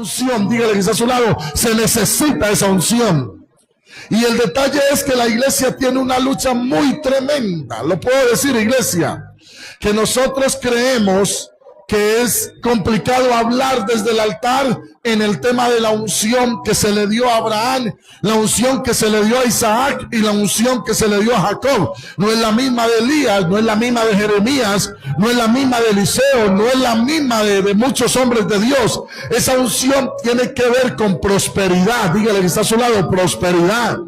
unción, dígale que está a su lado, se necesita esa unción. Y el detalle es que la iglesia tiene una lucha muy tremenda, lo puedo decir, iglesia, que nosotros creemos que es complicado hablar desde el altar en el tema de la unción que se le dio a Abraham, la unción que se le dio a Isaac y la unción que se le dio a Jacob. No es la misma de Elías, no es la misma de Jeremías, no es la misma de Eliseo, no es la misma de muchos hombres de Dios. Esa unción tiene que ver con prosperidad. Dígale que está a su lado, prosperidad.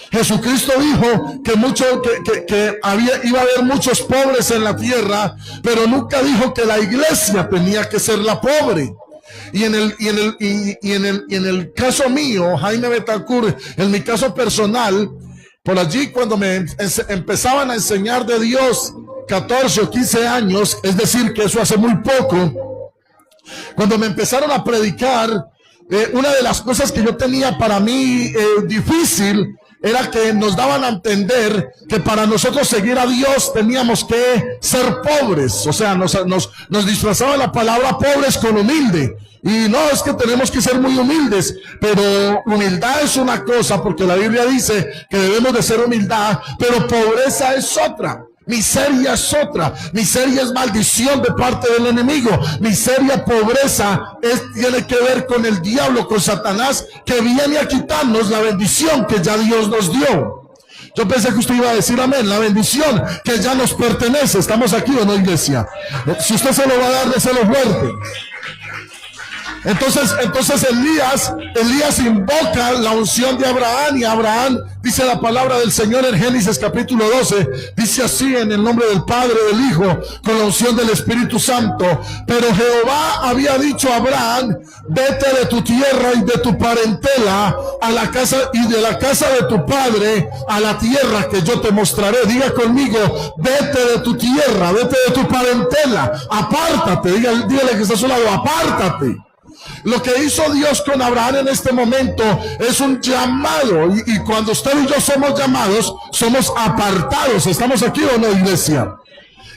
Jesucristo dijo que iba a haber muchos pobres en la tierra, pero nunca dijo que la iglesia tenía que ser la pobre. Y en el caso mío, Jaime Betancourt, en mi caso personal, por allí cuando me empezaban a enseñar de Dios, 14 o 15 años, es decir, que eso hace muy poco, cuando me empezaron a predicar, una de las cosas que yo tenía para mí difícil era que nos daban a entender que para nosotros seguir a Dios teníamos que ser pobres. O sea, nos disfrazaba la palabra pobres con humilde. Y no, es que tenemos que ser muy humildes, pero humildad es una cosa, porque la Biblia dice que debemos de ser humildad, pero pobreza es otra. Miseria es otra. Miseria es maldición de parte del enemigo. Miseria, pobreza, tiene que ver con el diablo, con Satanás, que viene a quitarnos la bendición que ya Dios nos dio. Yo pensé que usted iba a decir amén, la bendición que ya nos pertenece. ¿Estamos aquí o no, iglesia? Si usted se lo va a dar, déselo fuerte. Entonces Elías invoca la unción de Abraham, y Abraham, dice la palabra del Señor en Génesis capítulo 12, dice así: en el nombre del Padre, del Hijo, con la unción del Espíritu Santo. Pero Jehová había dicho a Abraham: vete de tu tierra y de tu parentela a la casa, y de la casa de tu padre a la tierra que yo te mostraré. Diga conmigo: vete de tu tierra, vete de tu parentela, apártate. Dígale que está a su lado: apártate. Lo que hizo Dios con Abraham en este momento es un llamado, y cuando usted y yo somos llamados, somos apartados. ¿Estamos aquí o no, iglesia?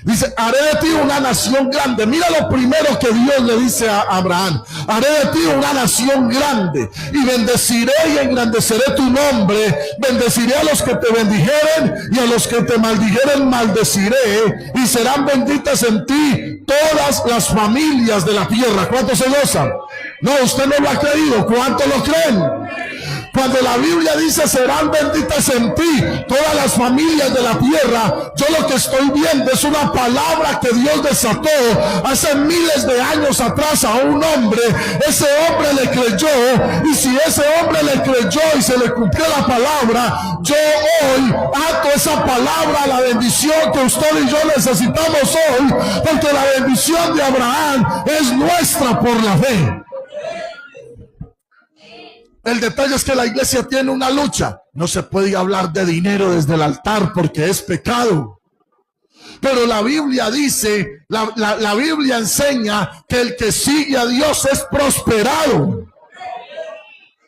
Dice: haré de ti una nación grande. Mira lo primero que Dios le dice a Abraham: haré de ti una nación grande, y bendeciré y engrandeceré tu nombre. Bendeciré a los que te bendijeren, y a los que te maldijeren maldeciré, y serán benditas en ti todas las familias de la tierra. ¿Cuántos se gozan? No, usted no lo ha creído. ¿Cuántos lo creen? Cuando la Biblia dice serán benditas en ti todas las familias de la tierra, yo lo que estoy viendo es una palabra que Dios desató hace miles de años atrás a un hombre. Ese hombre le creyó, y si ese hombre le creyó y se le cumplió la palabra, yo hoy ato esa palabra a la bendición que usted y yo necesitamos hoy, porque la bendición de Abraham es nuestra por la fe. El detalle es que la iglesia tiene una lucha. No se puede hablar de dinero desde el altar porque es pecado. Pero la Biblia dice, la Biblia enseña que el que sigue a Dios es prosperado.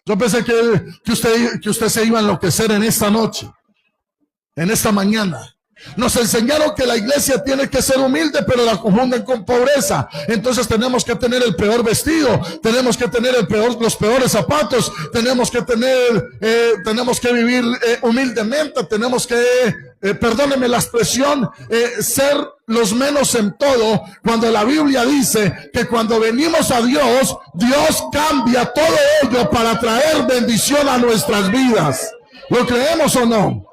Yo pensé que usted se iba a enloquecer en esta noche, en esta mañana. Nos enseñaron que la iglesia tiene que ser humilde, pero la confunden con pobreza. Entonces tenemos que tener el peor vestido, tenemos que tener los peores zapatos, tenemos que vivir humildemente, tenemos que, perdónenme la expresión, ser los menos en todo, cuando la Biblia dice que cuando venimos a Dios, Dios cambia todo ello para traer bendición a nuestras vidas. ¿Lo creemos o no?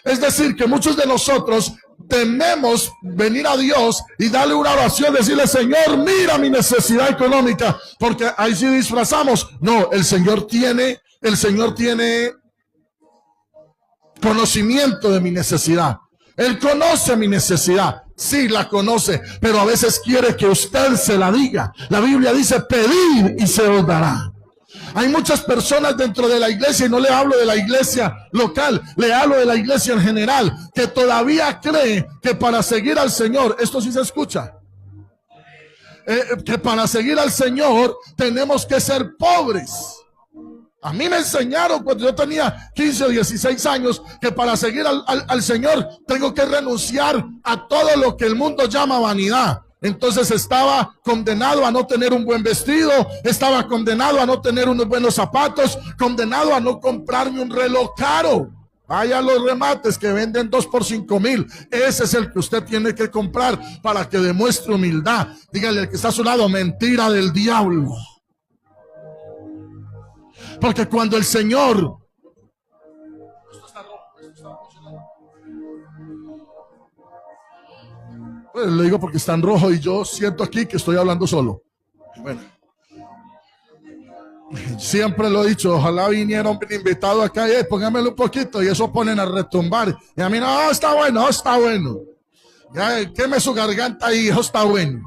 Es decir, que muchos de nosotros tememos venir a Dios y darle una oración, decirle: Señor, mira mi necesidad económica, porque ahí sí disfrazamos. No, el Señor tiene conocimiento de mi necesidad. Él conoce mi necesidad. Sí, la conoce, pero a veces quiere que usted se la diga. La Biblia dice: pedid y se os dará. Hay muchas personas dentro de la iglesia, y no le hablo de la iglesia local, le hablo de la iglesia en general, que todavía cree que para seguir al Señor, esto sí se escucha, que para seguir al Señor tenemos que ser pobres. A mí me enseñaron cuando yo tenía 15 o 16 años que para seguir al Señor tengo que renunciar a todo lo que el mundo llama vanidad. entonces estaba condenado a no tener un buen vestido, estaba condenado a no tener unos buenos zapatos, condenado a no comprarme un reloj caro. Vaya a los remates que venden 2 por 5,000. Ese es el que usted tiene que comprar para que demuestre humildad. Dígale al que está a su lado, mentira del diablo. Porque cuando el Señor... Pues le digo porque está en rojo y yo siento aquí que estoy hablando solo. Bueno, siempre lo he dicho, ojalá viniera un invitado acá y póngamelo un poquito y eso ponen a retumbar. Y a mí no, está bueno, está bueno. Ya queme su garganta ahí, eso está bueno.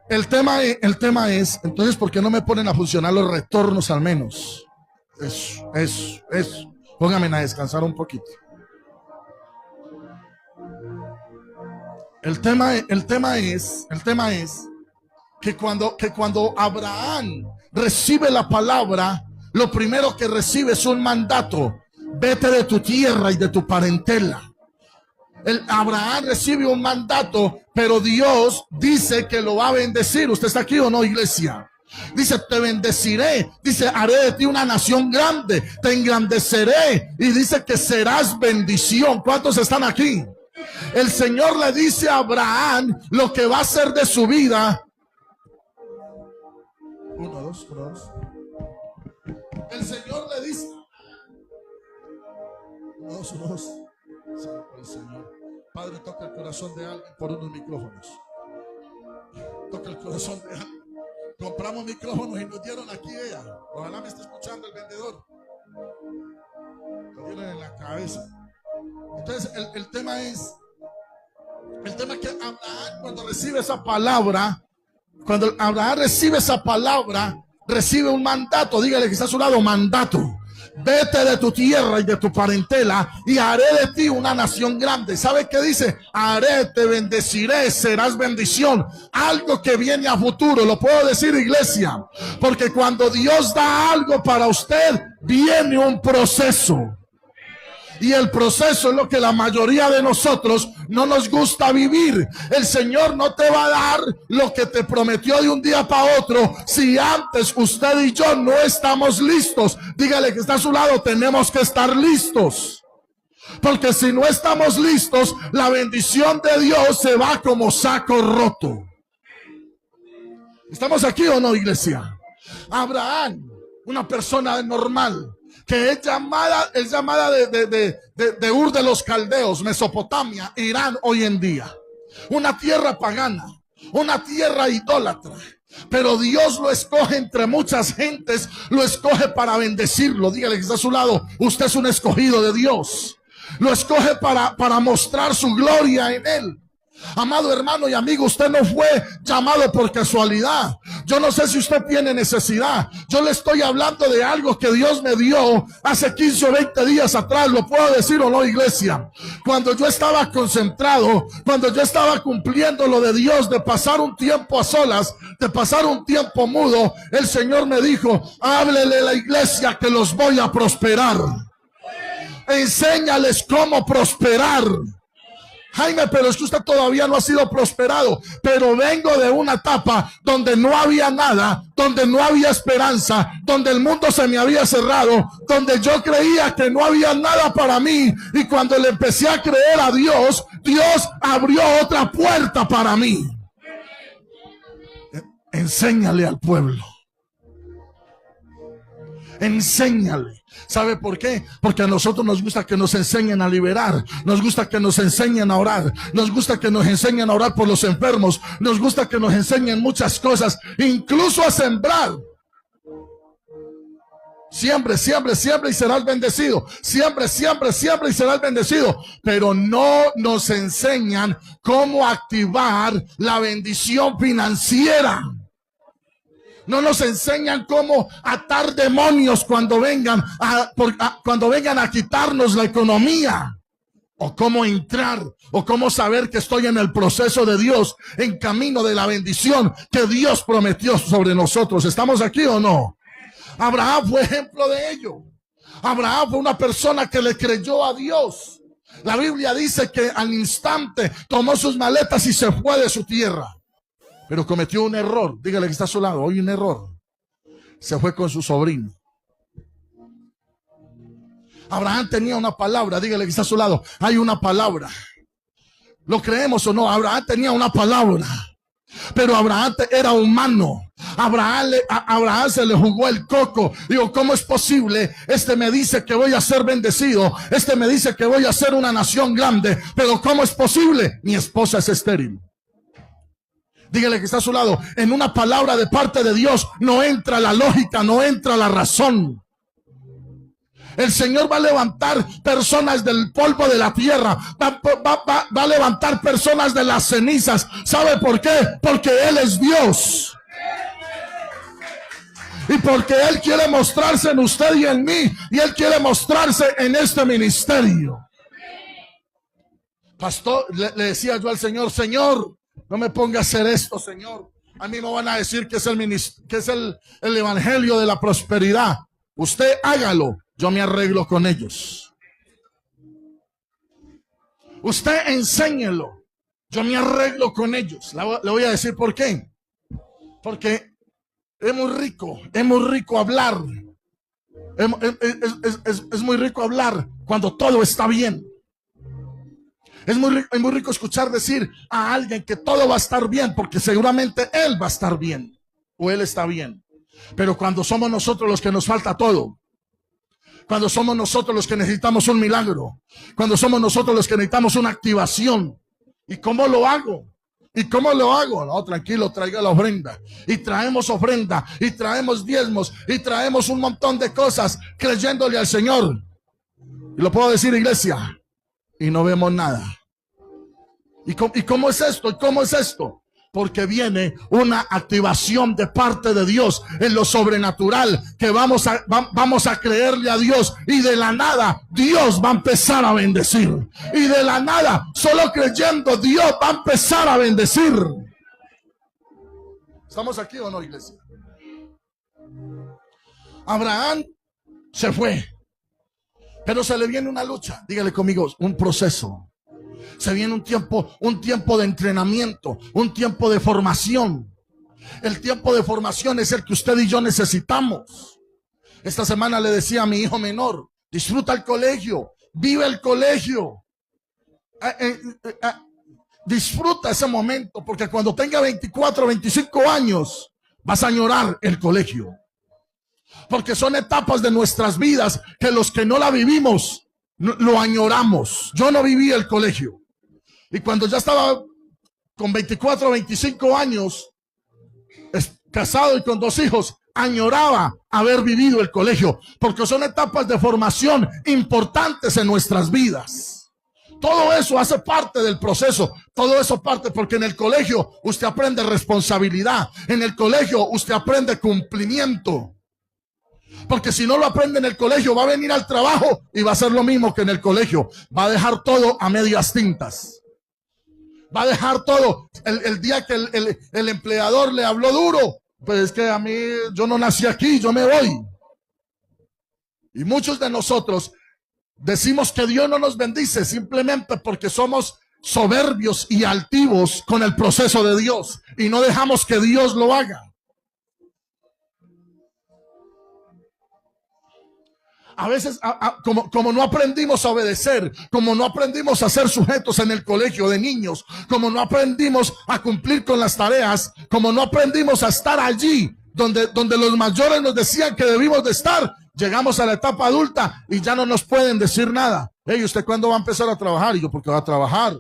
El tema es, entonces, ¿por qué no me ponen a funcionar los retornos al menos? Eso. Pónganme a descansar un poquito. El tema es que cuando Abraham recibe la palabra, lo primero que recibe es un mandato. Vete de tu tierra y de tu parentela. Abraham recibe un mandato, pero Dios dice que lo va a bendecir. ¿Usted está aquí o no, iglesia? Dice, te bendeciré. Dice, haré de ti una nación grande. Te engrandeceré. Y dice que serás bendición. ¿Cuántos están aquí? El Señor le dice a Abraham lo que va a hacer de su vida. Uno, dos. El Señor le dice. Uno, dos. Santo el Señor. Padre, toca el corazón de alguien por unos micrófonos. Toca el corazón de alguien. Compramos micrófonos y nos dieron aquí ella. Ojalá me esté escuchando el vendedor. Nos dieron en la cabeza. Entonces el tema es que Abraham, cuando recibe esa palabra, recibe un mandato. Dígale que está a su lado, mandato. Vete de tu tierra y de tu parentela y haré de ti una nación grande. ¿Sabe qué dice? Haré, te bendeciré, serás bendición. Algo que viene a futuro. Lo puedo decir, iglesia, porque cuando Dios da algo para usted, viene un proceso. Y el proceso es lo que la mayoría de nosotros no nos gusta vivir. El Señor no te va a dar lo que te prometió de un día para otro si antes usted y yo no estamos listos. Dígale que está a su lado, tenemos que estar listos. Porque si no estamos listos, la bendición de Dios se va como saco roto. ¿Estamos aquí o no, iglesia? Abraham, una persona normal, que es llamada de Ur de los Caldeos, Mesopotamia, Irán hoy en día. Una tierra pagana, una tierra idólatra. Pero Dios lo escoge entre muchas gentes, lo escoge para bendecirlo. Dígale que está a su lado, usted es un escogido de Dios. Lo escoge para mostrar su gloria en él. Amado hermano y amigo, usted no fue llamado por casualidad. Yo no sé si usted tiene necesidad. Yo le estoy hablando de algo que Dios me dio hace 15 o 20 días atrás. ¿Lo puedo decir o no, iglesia? Cuando yo estaba concentrado, cuando yo estaba cumpliendo lo de Dios, de pasar un tiempo a solas, de pasar un tiempo mudo, el Señor me dijo, háblele a la iglesia que los voy a prosperar. Enséñales cómo prosperar. Jaime, pero es que usted todavía no ha sido prosperado. Pero vengo de una etapa donde no había nada, donde no había esperanza, donde el mundo se me había cerrado, donde yo creía que no había nada para mí. Y cuando le empecé a creer a Dios, Dios abrió otra puerta para mí. Enséñale al pueblo. Enséñale. ¿Sabe por qué? Porque a nosotros nos gusta que nos enseñen a liberar, nos gusta que nos enseñen a orar, nos gusta que nos enseñen a orar por los enfermos, nos gusta que nos enseñen muchas cosas, incluso a sembrar. Siempre, siempre, siempre y serás bendecido. Siempre, siempre, siempre y serás bendecido. Pero no nos enseñan cómo activar la bendición financiera. No nos enseñan cómo atar demonios cuando vengan a quitarnos la economía. O cómo entrar, o cómo saber que estoy en el proceso de Dios, en camino de la bendición que Dios prometió sobre nosotros. ¿Estamos aquí o no? Abraham fue ejemplo de ello. Abraham fue una persona que le creyó a Dios. La Biblia dice que al instante tomó sus maletas y se fue de su tierra. Pero cometió un error. Dígale que está a su lado, hoy un error. Se fue con su sobrino. Abraham tenía una palabra. Dígale que está a su lado, hay una palabra. ¿Lo creemos o no? Abraham tenía una palabra. Pero Abraham era humano. Abraham se le jugó el coco. Digo, ¿cómo es posible? Este me dice que voy a ser bendecido. Este me dice que voy a ser una nación grande. Pero ¿cómo es posible? Mi esposa es estéril. Dígale que está a su lado. En una palabra de parte de Dios no entra la lógica, no entra la razón. El Señor va a levantar personas del polvo de la tierra. Va a levantar personas de las cenizas. ¿Sabe por qué? Porque Él es Dios. Y porque Él quiere mostrarse en usted y en mí. Y Él quiere mostrarse en este ministerio. Pastor, le decía yo al Señor, Señor, no me ponga a hacer esto, Señor. A mí me van a decir que es el evangelio de la prosperidad. Usted hágalo. Yo me arreglo con ellos. Usted enséñelo. Yo me arreglo con ellos. Le voy a decir por qué. Porque es muy rico hablar. Es muy rico hablar cuando todo está bien. Es muy rico escuchar decir a alguien que todo va a estar bien, porque seguramente él va a estar bien o él está bien. Pero cuando somos nosotros los que nos falta todo, cuando somos nosotros los que necesitamos un milagro, cuando somos nosotros los que necesitamos una activación, ¿y cómo lo hago? ¿Y cómo lo hago? No, tranquilo, traiga la ofrenda. Y traemos ofrenda, y traemos diezmos, y traemos un montón de cosas creyéndole al Señor. Y lo puedo decir, iglesia, y no vemos nada. ¿Y cómo es esto? ¿Y cómo es esto? Porque viene una activación de parte de Dios en lo sobrenatural, que vamos a creerle a Dios, y de la nada Dios va a empezar a bendecir. Y de la nada, solo creyendo, Dios va a empezar a bendecir. ¿Estamos aquí o no, iglesia? Abraham se fue, pero se le viene una lucha. Dígale conmigo, un proceso. Se viene un tiempo de entrenamiento, un tiempo de formación. El tiempo de formación es el que usted y yo necesitamos. Esta semana le decía a mi hijo menor, disfruta el colegio, vive el colegio. Disfruta ese momento, porque cuando tenga 24, 25 años, vas a añorar el colegio. Porque son etapas de nuestras vidas que los que no la vivimos, lo añoramos. Yo no viví el colegio. Y cuando ya estaba con 24 o 25 años, casado y con 2 hijos, añoraba haber vivido el colegio, porque son etapas de formación importantes en nuestras vidas. Todo eso hace parte del proceso, todo eso parte, porque en el colegio usted aprende responsabilidad, en el colegio usted aprende cumplimiento. Porque si no lo aprende en el colegio, va a venir al trabajo y va a hacer lo mismo que en el colegio. Va a dejar todo a medias tintas. Va a dejar todo. El día que el empleador le habló duro, pues es que a mí, yo no nací aquí, yo me voy. Y muchos de nosotros decimos que Dios no nos bendice simplemente porque somos soberbios y altivos con el proceso de Dios y no dejamos que Dios lo haga. A veces, como no aprendimos a obedecer, como no aprendimos a ser sujetos en el colegio de niños, como no aprendimos a cumplir con las tareas, como no aprendimos a estar allí donde los mayores nos decían que debimos de estar, llegamos a la etapa adulta y ya no nos pueden decir nada. Hey, ¿usted cuándo va a empezar a trabajar? Y yo, ¿por qué va a trabajar?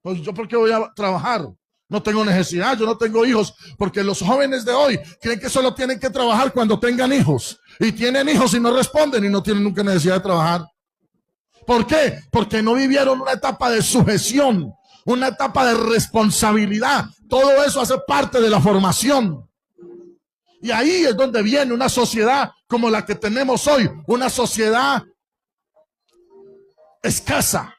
Pues, ¿yo por qué voy a trabajar? No tengo necesidad, yo no tengo hijos, porque los jóvenes de hoy creen que solo tienen que trabajar cuando tengan hijos. Y tienen hijos y no responden y no tienen nunca necesidad de trabajar. ¿Por qué? Porque no vivieron una etapa de sujeción, una etapa de responsabilidad. Todo eso hace parte de la formación. Y ahí es donde viene una sociedad como la que tenemos hoy, una sociedad escasa.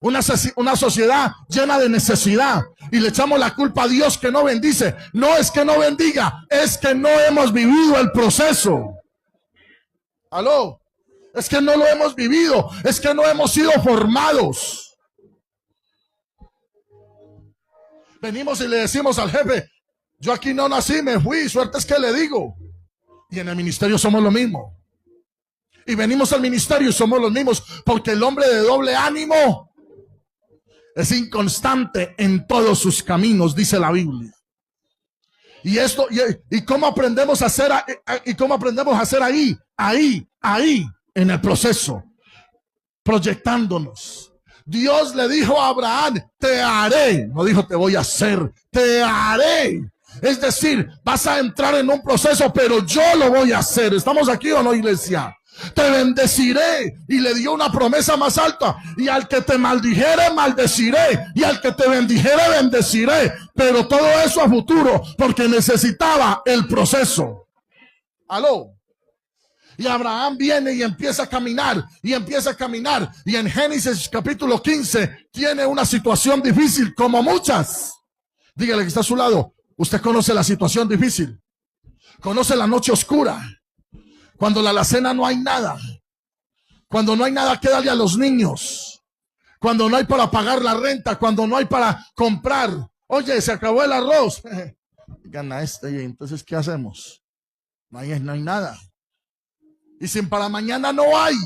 Una sociedad llena de necesidad, y le echamos la culpa a Dios que no bendice. No es que no bendiga, es que no hemos vivido el proceso. Aló, Es que no lo hemos vivido, es que no hemos sido formados. Venimos y le decimos al jefe, yo aquí no nací, me fui, suerte es que le digo. Y en el ministerio somos lo mismo. Y venimos al ministerio y somos los mismos, porque el hombre de doble ánimo es inconstante en todos sus caminos, dice la Biblia. Y esto, y cómo aprendemos a hacer, y cómo aprendemos a hacer ahí, en el proceso, proyectándonos. Dios le dijo a Abraham, te haré, no dijo te voy a hacer, te haré. Es decir, vas a entrar en un proceso, pero yo lo voy a hacer. ¿Estamos aquí o no, iglesia? Te bendeciré, y le dio una promesa más alta, y al que te maldijere maldeciré, y al que te bendijere bendeciré, pero todo eso a futuro, porque necesitaba el proceso. Aló. Y Abraham viene y empieza a caminar, y empieza a caminar, y en Génesis capítulo 15 tiene una situación difícil, como muchas. Dígale que está a su lado, usted conoce la situación difícil, conoce la noche oscura, cuando la alacena no hay nada, cuando no hay nada que darle a los niños, cuando no hay para pagar la renta, cuando no hay para comprar. Oye, se acabó el arroz. Gana este, y entonces ¿qué hacemos? No hay nada. Y si para mañana no hay,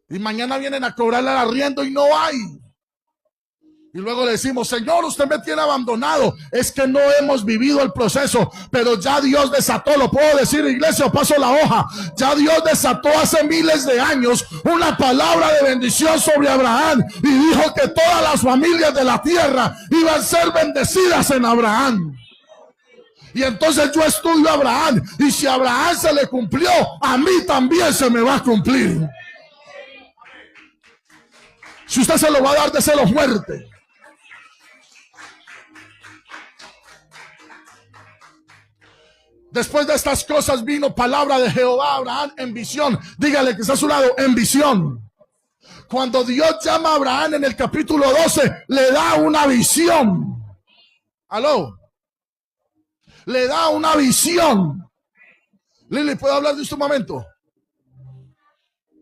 y mañana vienen a cobrarle el arriendo y no hay. Y luego le decimos, Señor, usted me tiene abandonado. Es que no hemos vivido el proceso, pero ya Dios desató, lo puedo decir, iglesia, o paso la hoja. Ya Dios desató hace miles de años una palabra de bendición sobre Abraham, y dijo que todas las familias de la tierra iban a ser bendecidas en Abraham. Y entonces yo estudio a Abraham, y si a Abraham se le cumplió, a mí también se me va a cumplir. Si usted se lo va a dar, déselo fuerte. Después de estas cosas vino palabra de Jehová a Abraham en visión. Dígale que está a su lado, en visión. Cuando Dios llama a Abraham en el capítulo 12, le da una visión. Aló. Le da una visión. Lili, ¿puedo hablar de usted un momento?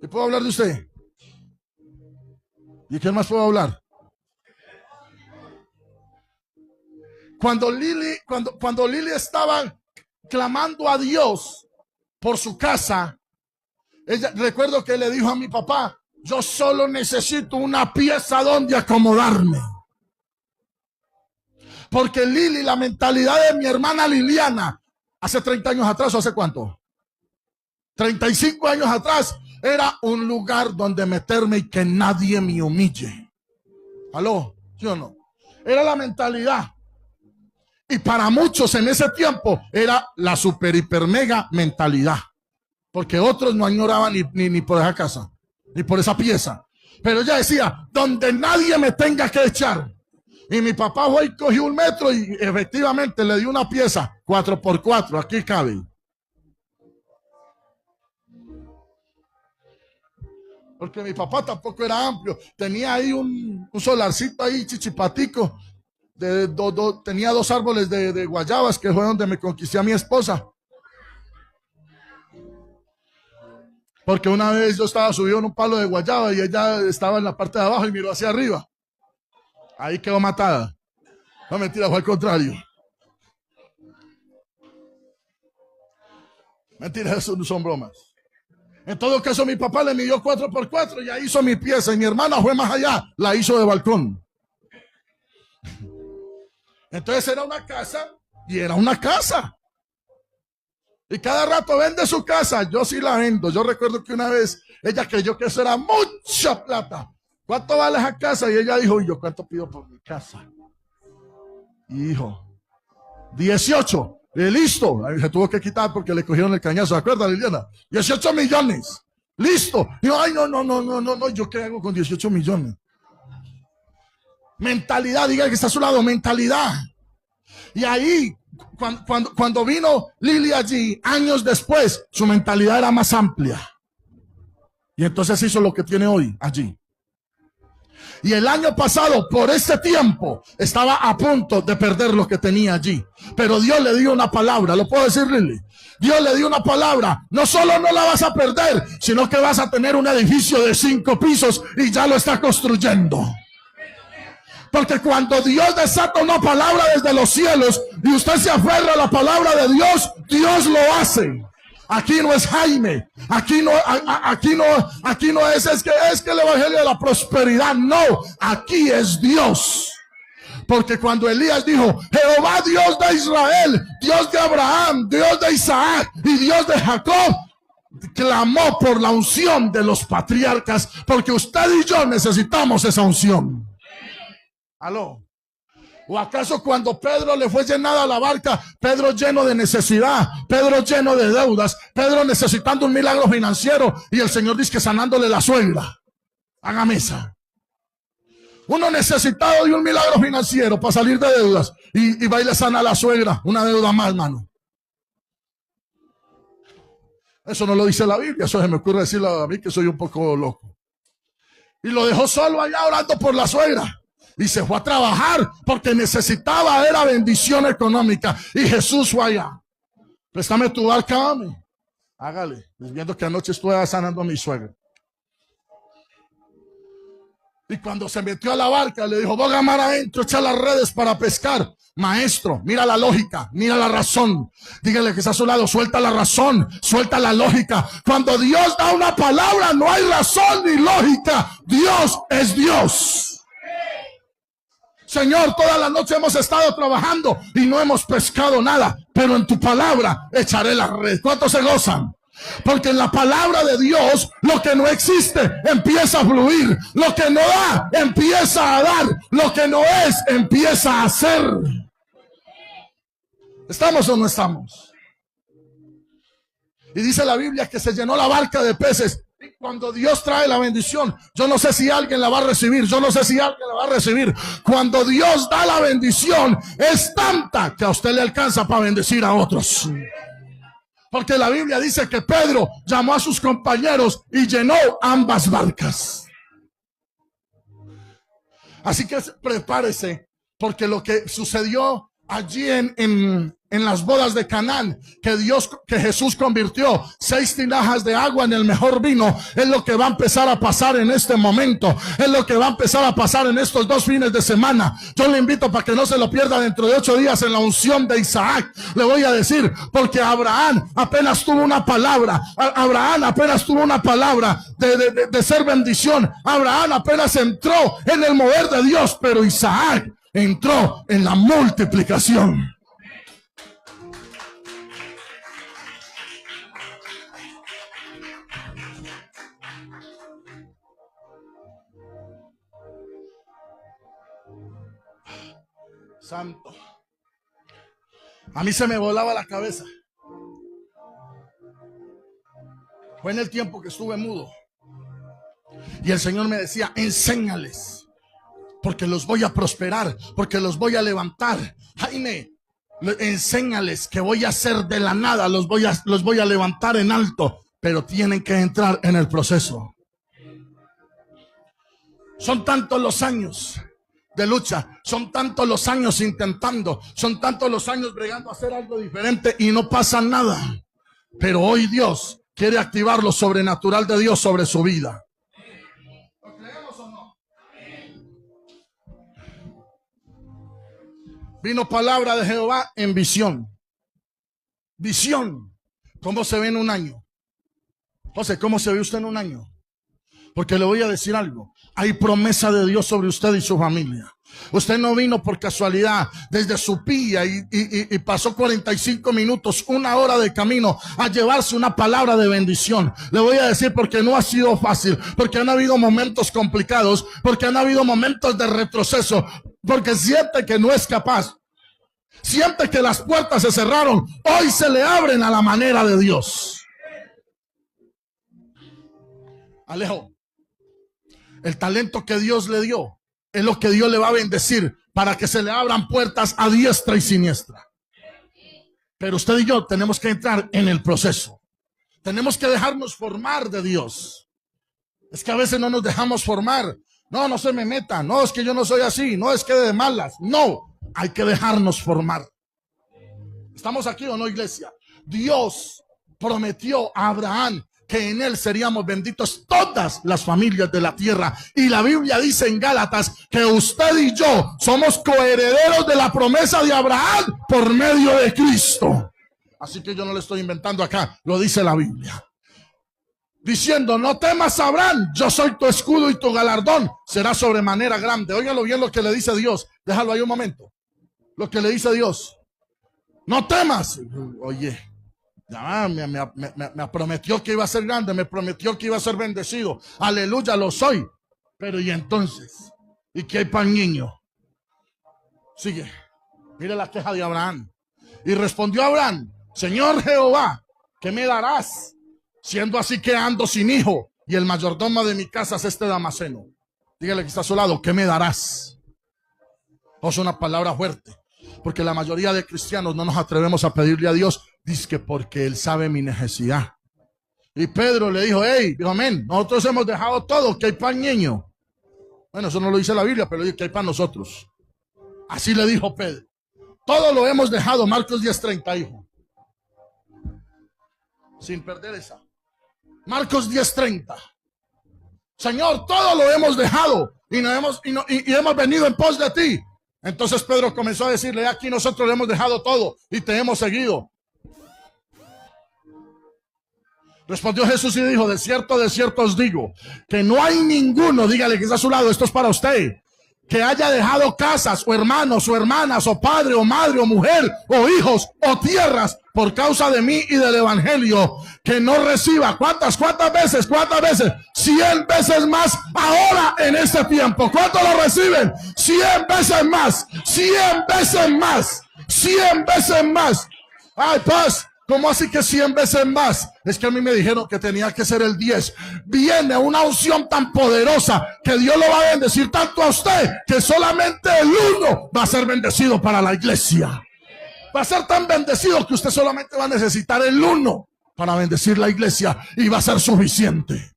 ¿Le puedo hablar de usted? ¿Y quién más puedo hablar? Cuando Lili estaba clamando a Dios por su casa, recuerdo que le dijo a mi papá, yo solo necesito una pieza donde acomodarme. Porque Lili, la mentalidad de mi hermana Liliana, hace 30 años atrás, ¿o hace cuánto? 35 años atrás, era un lugar donde meterme y que nadie me humille. ¿Aló? ¿Sí o no? Era la mentalidad. Y para muchos en ese tiempo era la super hiper mega mentalidad. Porque otros no añoraban ni por esa casa, ni por esa pieza. Pero ella decía, donde nadie me tenga que echar. Y mi papá fue y cogió un metro y efectivamente le dio una pieza 4x4, aquí cabe. Porque mi papá tampoco era amplio, tenía ahí un solarcito ahí chichipatico. Tenía 2 árboles de guayabas, que fue donde me conquisté a mi esposa. Porque una vez yo estaba subido en un palo de guayaba y ella estaba en la parte de abajo y miró hacia arriba. Ahí quedó matada. No, mentira, fue al contrario. Mentira, eso no son bromas. En todo caso, mi papá le midió 4x4 y ahí hizo mi pieza. Y mi hermana fue más allá, la hizo de balcón. Entonces era una casa, y era una casa. Y cada rato vende su casa. Yo sí la vendo. Yo recuerdo que una vez ella creyó que eso era mucha plata. ¿Cuánto vale esa casa? Y ella dijo, ¿y yo cuánto pido por mi casa? Y dijo, 18. Y listo. Se tuvo que quitar porque le cogieron el cañazo. ¿Se acuerda, Liliana? 18 millones. Listo. Y yo, ay, no. ¿Yo qué hago con 18 millones? Mentalidad, diga que está a su lado, mentalidad. Y ahí, cuando vino Lili allí, años después, su mentalidad era más amplia. Y entonces hizo lo que tiene hoy allí. Y el año pasado, por este tiempo, estaba a punto de perder lo que tenía allí. Pero Dios le dio una palabra. ¿Lo puedo decir, Lili? Dios le dio una palabra. No solo no la vas a perder, sino que vas a tener un edificio de 5 pisos y ya lo está construyendo. Porque cuando Dios desata una palabra desde los cielos y usted se aferra a la palabra de Dios, Dios lo hace. Aquí no es Jaime, aquí no es que el evangelio de la prosperidad, no, aquí es Dios. Porque cuando Elías dijo, Jehová Dios de Israel, Dios de Abraham, Dios de Isaac y Dios de Jacob, clamó por la unción de los patriarcas, porque usted y yo necesitamos esa unción. ¿Aló? ¿O acaso cuando Pedro le fue llenada la barca, Pedro lleno de necesidad, Pedro lleno de deudas, Pedro necesitando un milagro financiero y el Señor dice que sanándole la suegra? Haga mesa. Uno necesitado de un milagro financiero para salir de deudas y va y le sana a la suegra una deuda más, hermano. Eso no lo dice la Biblia, eso se me ocurre decirlo a mí que soy un poco loco. Y lo dejó solo allá orando por la suegra. Y se fue a trabajar porque necesitaba, era bendición económica. Y Jesús fue allá. Préstame tu barca, mami. Hágale. Viendo que anoche estuve sanando a mi suegra. Y cuando se metió a la barca, le dijo, voy a mar adentro, echa las redes para pescar. Maestro, mira la lógica, mira la razón. Dígale que está a su lado, suelta la razón, suelta la lógica. Cuando Dios da una palabra, no hay razón ni lógica. Dios es Dios. Señor, toda la noche hemos estado trabajando y no hemos pescado nada, pero en tu palabra echaré la red. ¿Cuántos se gozan? Porque en la palabra de Dios, lo que no existe empieza a fluir, lo que no da empieza a dar, lo que no es empieza a ser. ¿Estamos o no estamos? Y dice la Biblia que se llenó la barca de peces. Y cuando Dios trae la bendición, yo no sé si alguien la va a recibir, Cuando Dios da la bendición, es tanta que a usted le alcanza para bendecir a otros. Porque la Biblia dice que Pedro llamó a sus compañeros y llenó ambas barcas. Así que prepárese, porque lo que sucedió allí en las bodas de Canaán, que Jesús convirtió 6 tinajas de agua en el mejor vino, es lo que va a empezar a pasar en este momento, es lo que va a empezar a pasar en estos 2 fines de semana. Yo le invito para que no se lo pierda dentro de 8 días en la unción de Isaac. Le voy a decir, porque Abraham apenas tuvo una palabra, de ser bendición. Abraham apenas entró en el mover de Dios, pero Isaac entró en la multiplicación. Santo. A mí se me volaba la cabeza. Fue en el tiempo que estuve mudo. Y el Señor me decía, enséñales, porque los voy a prosperar, porque los voy a levantar. Jaime, enséñales que voy a hacer de la nada, los voy a levantar en alto, pero tienen que entrar en el proceso. Son tantos los años de lucha, son tantos los años intentando, son tantos los años bregando a hacer algo diferente y no pasa nada. Pero hoy Dios quiere activar lo sobrenatural de Dios sobre su vida. ¿Lo creemos o no? Vino palabra de Jehová en visión. Visión. ¿Cómo se ve en un año? José, ¿cómo se ve usted en un año? Porque le voy a decir algo. Hay promesa de Dios sobre usted y su familia. Usted no vino por casualidad desde su pilla y pasó 45 minutos, 1 hora de camino a llevarse una palabra de bendición. Le voy a decir porque no ha sido fácil, porque han habido momentos complicados, porque han habido momentos de retroceso, porque siente que no es capaz, siente que las puertas se cerraron. Hoy se le abren a la manera de Dios. Alejo, el talento que Dios le dio es lo que Dios le va a bendecir para que se le abran puertas a diestra y siniestra. Pero usted y yo tenemos que entrar en el proceso. Tenemos que dejarnos formar de Dios. Es que a veces no nos dejamos formar. No, no se me meta. No, es que yo no soy así. No, es que de malas. No, hay que dejarnos formar. ¿Estamos aquí o no, iglesia? Dios prometió a Abraham que en él seríamos benditos todas las familias de la tierra. Y la Biblia dice en Gálatas que usted y yo somos coherederos de la promesa de Abraham por medio de Cristo. Así que yo no le estoy inventando acá, lo dice la Biblia. Diciendo, no temas, Abraham, yo soy tu escudo y tu galardón será sobremanera grande. Óigalo bien lo que le dice Dios. Déjalo ahí un momento. Lo que le dice Dios. No temas. Oye, ya me prometió que iba a ser grande, me prometió que iba a ser bendecido. Aleluya, lo soy. Pero ¿y entonces? ¿Y qué hay para el niño? Sigue. Mire la queja de Abraham. Y respondió Abraham, Señor Jehová, ¿qué me darás? Siendo así que ando sin hijo y el mayordomo de mi casa es este Damaseno. Dígale que está a su lado, ¿qué me darás? Es una palabra fuerte, porque la mayoría de cristianos no nos atrevemos a pedirle a Dios, dice que porque Él sabe mi necesidad. Y Pedro le dijo, hey, amén, nosotros hemos dejado todo, ¿qué hay para el niño? Bueno, eso no lo dice la Biblia, pero dice que hay para nosotros. Así le dijo Pedro. Todo lo hemos dejado, Marcos 10:30, hijo. Sin perder esa. Marcos 10:30. Señor, todo lo hemos dejado y hemos venido en pos de ti. Entonces Pedro comenzó a decirle, aquí nosotros le hemos dejado todo y te hemos seguido. Respondió Jesús y dijo, de cierto os digo, que no hay ninguno, dígale que está a su lado, esto es para usted, que haya dejado casas, o hermanos, o hermanas, o padre, o madre, o mujer, o hijos, o tierras, por causa de mí y del evangelio, que no reciba, ¿cuántas veces? 100 veces más ahora en este tiempo. ¿Cuántos lo reciben? 100 veces más, 100 veces más, 100 veces más. Ay, paz. ¿Cómo así que 100 veces más? Es que a mí me dijeron que tenía que ser el 10. Viene una unción tan poderosa que Dios lo va a bendecir tanto a usted que solamente el 1 va a ser bendecido para la iglesia. Va a ser tan bendecido que usted solamente va a necesitar el 1 para bendecir la iglesia y va a ser suficiente.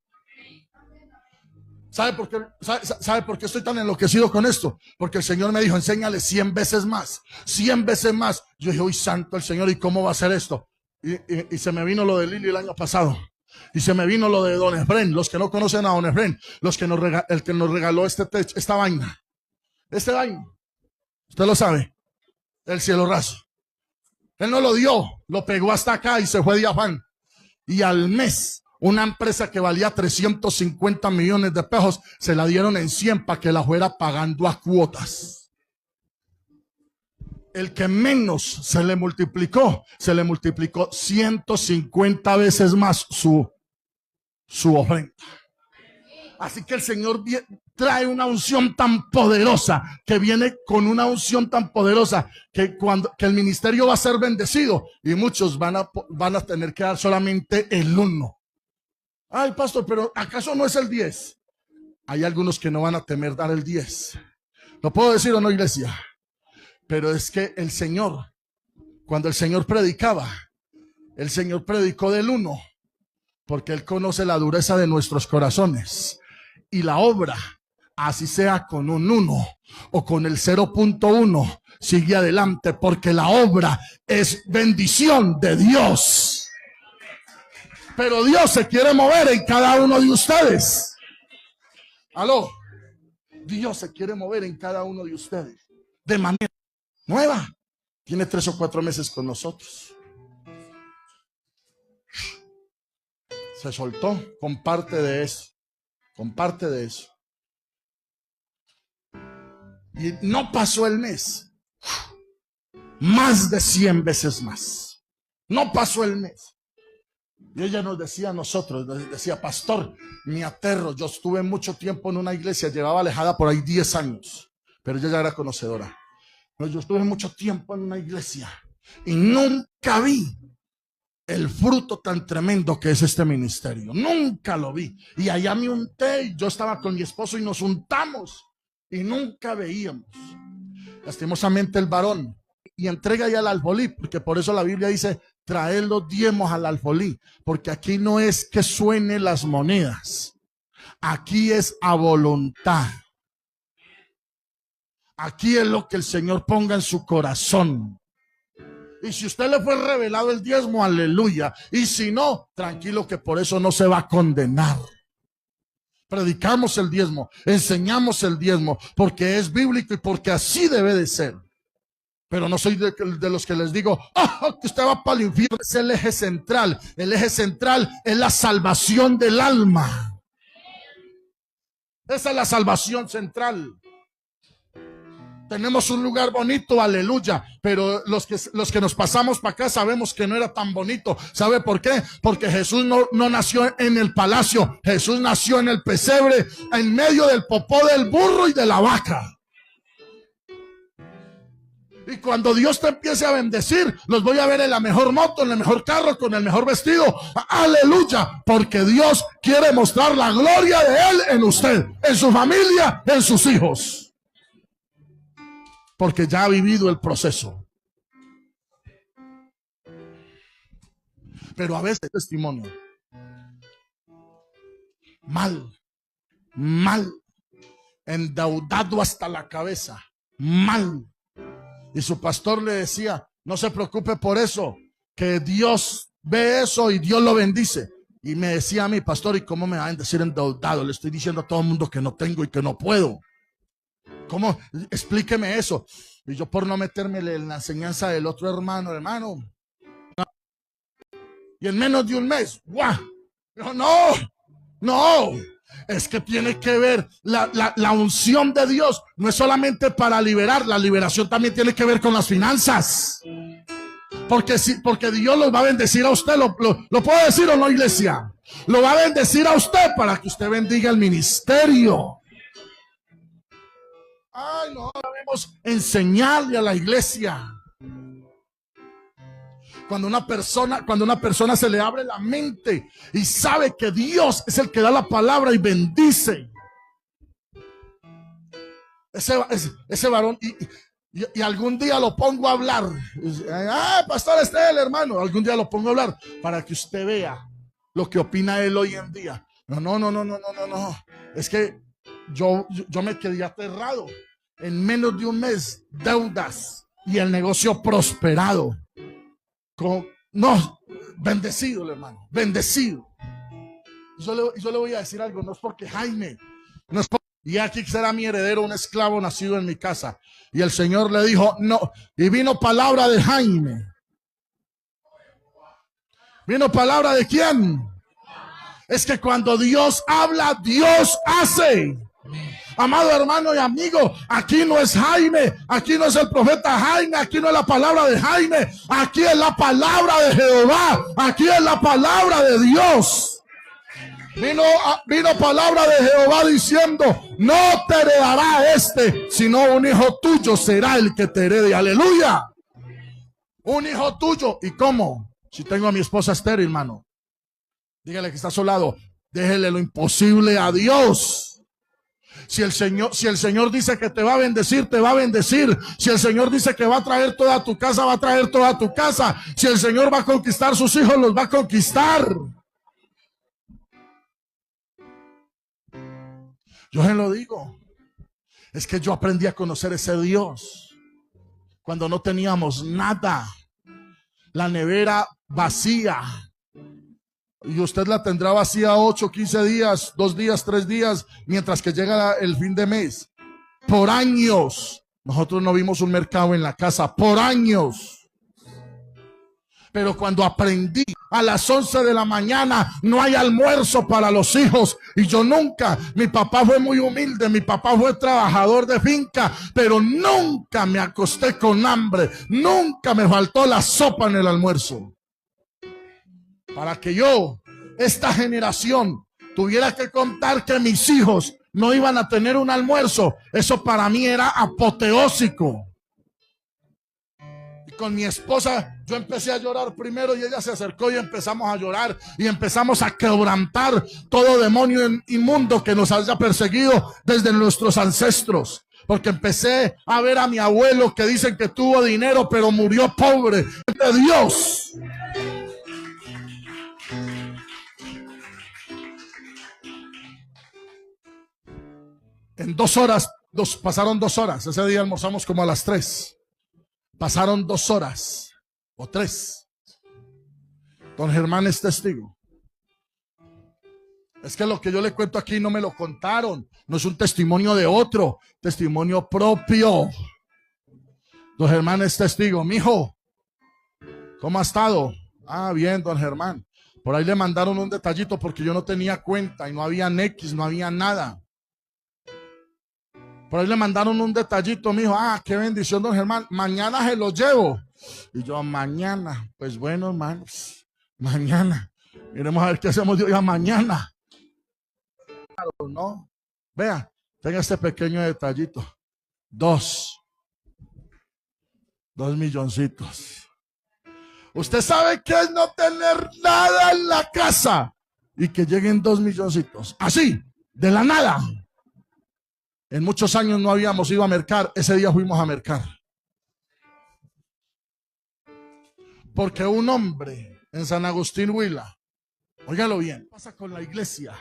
¿Sabe por qué estoy tan enloquecido con esto? Porque el Señor me dijo, enséñale 100 veces más, 100 veces más. Yo dije, uy, santo el Señor, ¿y cómo va a hacer esto? Y se me vino lo de Lili el año pasado. Y se me vino lo de Don Efren. Los que no conocen a Don Efren, el que nos regaló esta vaina. Este vaina. Usted lo sabe. El cielo raso. Él no lo dio, lo pegó hasta acá y se fue de afán. Y al mes, una empresa que valía 350 millones de pesos, se la dieron en 100 para que la fuera pagando a cuotas. El que menos se le multiplicó 150 veces más su ofrenda. Así que el Señor trae una unción tan poderosa, que viene con una unción tan poderosa, que el ministerio va a ser bendecido y muchos van a tener que dar solamente el 1. Ay, pastor, pero ¿acaso no es el 10? Hay algunos que no van a temer dar el 10. ¿Lo puedo decir o no, iglesia? Pero es que el Señor, cuando el Señor predicaba, el Señor predicó del 1, porque Él conoce la dureza de nuestros corazones. Y la obra, así sea con un 1 o con el 0.1, sigue adelante, porque la obra es bendición de Dios. Pero Dios se quiere mover en cada uno de ustedes. Aló. Dios se quiere mover en cada uno de ustedes de manera nueva. Tiene 3 o 4 meses con nosotros. Se soltó con parte de eso. Con parte de eso. Y no pasó el mes. Más de 100 veces más. No pasó el mes. Y ella nos decía a nosotros, decía, pastor, me aterro. Yo estuve mucho tiempo en una iglesia, llevaba alejada por ahí 10 años. Pero ella ya era conocedora. Yo estuve mucho tiempo en una iglesia y nunca vi el fruto tan tremendo que es este ministerio. Nunca lo vi. Y allá me unté y yo estaba con mi esposo y nos untamos y nunca veíamos. Lastimosamente el varón y entrega ya al alfolí, porque por eso la Biblia dice, traed los diezmos al alfolí, porque aquí no es que suenen las monedas. Aquí es a voluntad. Aquí es lo que el Señor ponga en su corazón. Y si usted le fue revelado el diezmo, aleluya. Y si no, tranquilo, que por eso no se va a condenar. Predicamos el diezmo, enseñamos el diezmo, porque es bíblico y porque así debe de ser. Pero no soy de los que les digo, que usted va para el infierno. Es el eje central. El eje central es la salvación del alma. Esa es la salvación central. Tenemos un lugar bonito, aleluya, pero los que nos pasamos para acá sabemos que no era tan bonito. ¿Sabe por qué? Porque Jesús no nació en el palacio. Jesús nació en el pesebre, en medio del popó del burro y de la vaca. Y cuando Dios te empiece a bendecir, los voy a ver en la mejor moto, en el mejor carro, con el mejor vestido. Aleluya, porque Dios quiere mostrar la gloria de Él en usted, en su familia, en sus hijos. Porque ya ha vivido el proceso. Pero a veces testimonio mal, endeudado hasta la cabeza, mal. Y su pastor le decía, no se preocupe por eso, que Dios ve eso y Dios lo bendice. Y me decía a mi pastor, ¿y cómo me va a bendecir endeudado? Le estoy diciendo a todo el mundo que no tengo y que no puedo. ¿Cómo? Explíqueme eso. Y yo, por no meterme en la enseñanza del otro hermano. Y en menos de un mes, ¡guau! No. Es que tiene que ver la unción de Dios. No es solamente para liberar, la liberación también tiene que ver con las finanzas. Porque Dios los va a bendecir a usted. ¿Lo puedo decir o no, iglesia? Lo va a bendecir a usted para que usted bendiga el ministerio. Ay, no debemos enseñarle a la iglesia. Cuando una persona se le abre la mente y sabe que Dios es el que da la palabra y bendice. Ese varón, y algún día lo pongo a hablar. Pastor Estel, hermano, algún día lo pongo a hablar para que usted vea lo que opina él hoy en día. No. Es que yo me quedé aterrado. En menos de un mes, deudas y el negocio prosperado. Bendecido, hermano, bendecido. Yo le voy a decir algo, no es porque Jaime, y aquí será mi heredero, un esclavo nacido en mi casa. Y el Señor le dijo, no, y vino palabra de Jaime. ¿Vino palabra de quién? Es que cuando Dios habla, Dios hace. Amado hermano y amigo, aquí no es Jaime, aquí no es el profeta Jaime, aquí no es la palabra de Jaime, aquí es la palabra de Jehová, aquí es la palabra de Dios. Vino palabra de Jehová diciendo, no te heredará sino un hijo tuyo será el que te herede. Aleluya. Un hijo tuyo. ¿Y cómo? Si tengo a mi esposa estéril, hermano, dígale que está a su lado, déjele lo imposible a Dios. Si el Señor dice que te va a bendecir, te va a bendecir. Si el Señor dice que va a traer toda tu casa, va a traer toda tu casa. Si el Señor va a conquistar sus hijos, los va a conquistar. Yo se lo digo. Es que yo aprendí a conocer ese Dios cuando no teníamos nada. La nevera vacía. Y usted la tendrá vacía 8, 15 días, 2 días, 3 días, mientras que llega el fin de mes. Por años. Nosotros no vimos un mercado en la casa. Por años. Pero cuando aprendí a las 11 de la mañana, no hay almuerzo para los hijos. Y yo nunca, mi papá fue muy humilde, mi papá fue trabajador de finca, pero nunca me acosté con hambre. Nunca me faltó la sopa en el almuerzo. Para que yo, esta generación, tuviera que contar que mis hijos no iban a tener un almuerzo, eso para mí era apoteósico. Y con mi esposa, yo empecé a llorar primero y ella se acercó y empezamos a llorar y empezamos a quebrantar todo demonio inmundo que nos haya perseguido desde nuestros ancestros. Porque empecé a ver a mi abuelo que dicen que tuvo dinero pero murió pobre. De Dios. En 2 horas, pasaron 2 horas. Ese día almorzamos como a las 3. Pasaron 2 horas o 3. Don Germán es testigo. Es que lo que yo le cuento aquí no me lo contaron. No es un testimonio de otro, testimonio propio. Don Germán es testigo. Mijo, ¿cómo ha estado? Ah, bien, don Germán. Por ahí le mandaron un detallito porque yo no tenía cuenta y no había X, no había nada. Por ahí le mandaron un detallito, mijo. Ah, qué bendición, don Germán. Mañana se lo llevo. Y yo, mañana. Pues bueno, hermanos, mañana. Miremos a ver qué hacemos de hoy a mañana. No, vea, tenga este pequeño detallito. 2 milloncitos. Usted sabe que es no tener nada en la casa y que lleguen 2 milloncitos, así, de la nada. En muchos años no habíamos ido a mercar. Ese día fuimos a mercar porque un hombre en San Agustín Huila, óigalo bien, pasa con la iglesia,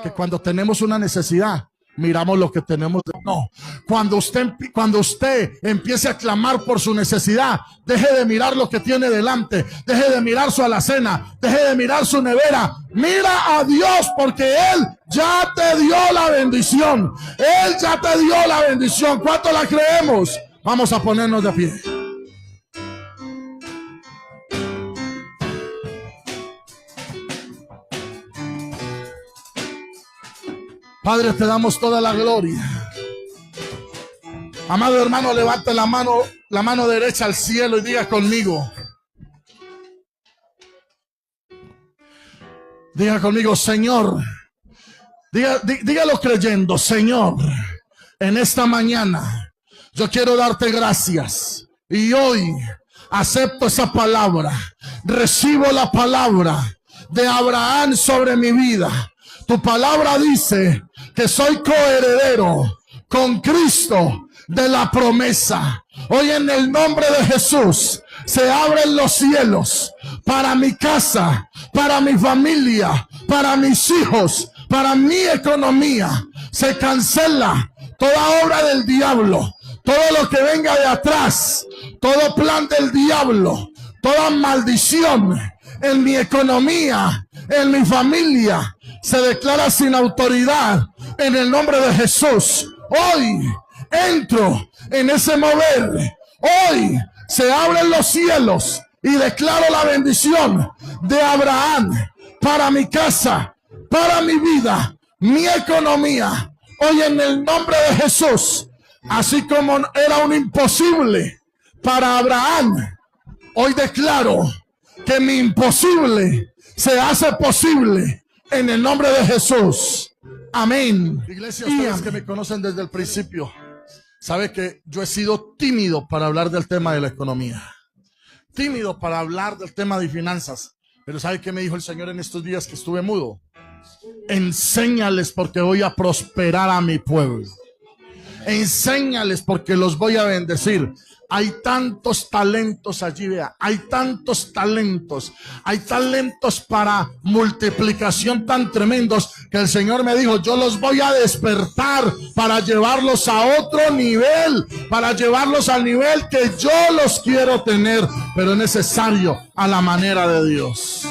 que cuando tenemos una necesidad, miramos lo que tenemos. No, cuando usted empiece a clamar por su necesidad, deje de mirar lo que tiene delante, deje de mirar su alacena, deje de mirar su nevera, mira a Dios, porque Él ya te dio la bendición. Él ya te dio la bendición. ¿Cuánto la creemos? Vamos a ponernos de pie. Padre, te damos toda la gloria. Amado hermano, levante la mano derecha al cielo y diga conmigo. Diga conmigo, Señor. Dígalo creyendo, Señor, en esta mañana yo quiero darte gracias. Y hoy acepto esa palabra. Recibo la palabra de Abraham sobre mi vida. Tu palabra dice que soy coheredero con Cristo de la promesa. Hoy en el nombre de Jesús se abren los cielos para mi casa, para mi familia, para mis hijos, para mi economía. Se cancela toda obra del diablo, todo lo que venga de atrás, todo plan del diablo, toda maldición en mi economía, en mi familia, se declara sin autoridad en el nombre de Jesús. Hoy entro en ese mover. Hoy se abren los cielos y declaro la bendición de Abraham para mi casa, para mi vida, mi economía. Hoy en el nombre de Jesús, así como era un imposible para Abraham, hoy declaro que mi imposible se hace posible en el nombre de Jesús. Amén. Iglesia, ustedes que me conocen desde el principio, sabe que yo he sido tímido para hablar del tema de la economía, tímido para hablar del tema de finanzas. Pero ¿sabe qué me dijo el Señor en estos días que estuve mudo? Enséñales porque voy a prosperar a mi pueblo. Enséñales porque los voy a bendecir. Hay tantos talentos allí, vea, hay tantos talentos para multiplicación tan tremendos que el Señor me dijo, yo los voy a despertar para llevarlos a otro nivel, para llevarlos al nivel que yo los quiero tener, pero es necesario a la manera de Dios.